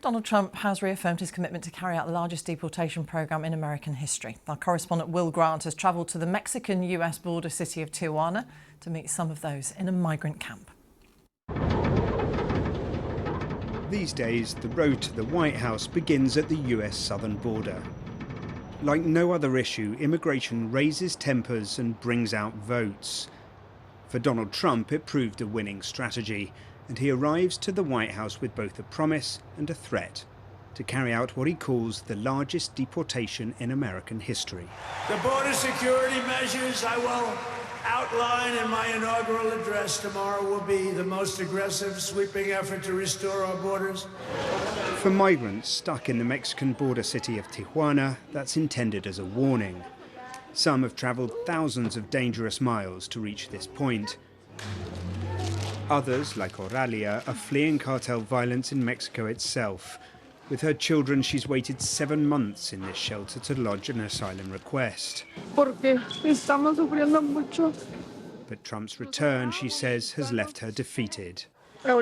Donald Trump has reaffirmed his commitment to carry out the largest deportation program in American history. Our correspondent Will Grant has travelled to the Mexican-US border city of Tijuana to meet some of those in a migrant camp. These days, the road to the White House begins at the US southern border. Like no other issue, immigration raises tempers and brings out votes. For Donald Trump, it proved a winning strategy, and he arrives to the White House with both a promise and a threat to carry out what he calls the largest deportation in American history. The border security measures I will outline in my inaugural address tomorrow will be the most aggressive, sweeping effort to restore our borders. For migrants stuck in the Mexican border city of Tijuana, that's intended as a warning. Some have travelled thousands of dangerous miles to reach this point. Others, like Oralia, are fleeing cartel violence in Mexico itself. With her children, she's waited 7 months in this shelter to lodge an asylum request. But Trump's return, she says, has left her defeated. Now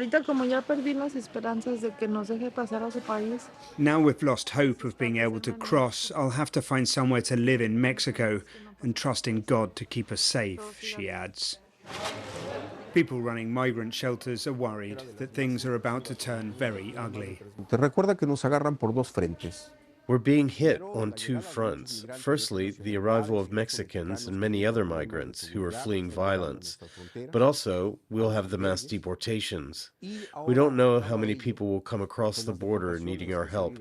we've lost hope of being able to cross, I'll have to find somewhere to live in Mexico and trust in God to keep us safe, she adds. People running migrant shelters are worried that things are about to turn very ugly. We're being hit on two fronts. Firstly, the arrival of Mexicans and many other migrants who are fleeing violence. But also, we'll have the mass deportations. We don't know how many people will come across the border needing our help,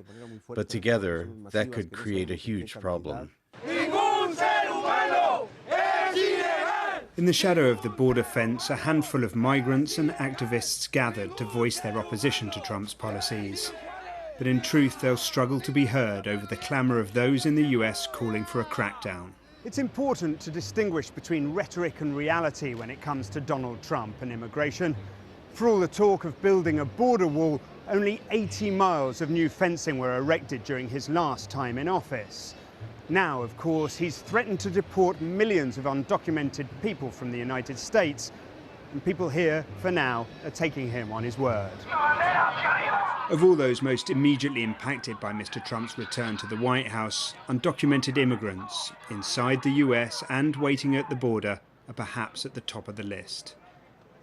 but together, that could create a huge problem. In the shadow of the border fence, a handful of migrants and activists gathered to voice their opposition to Trump's policies. But in truth, they'll struggle to be heard over the clamour of those in the US calling for a crackdown. It's important to distinguish between rhetoric and reality when it comes to Donald Trump and immigration. For all the talk of building a border wall, only 80 miles of new fencing were erected during his last time in office. Now, of course, he's threatened to deport millions of undocumented people from the United States, and people here, for now, are taking him on his word. Of all those most immediately impacted by Mr. Trump's return to the White House, undocumented immigrants inside the US and waiting at the border are perhaps at the top of the list.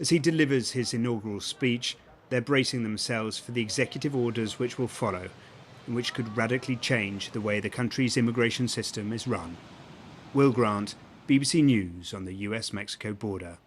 As he delivers his inaugural speech, they're bracing themselves for the executive orders which will follow, and which could radically change the way the country's immigration system is run. Will Grant, BBC News on the US-Mexico border.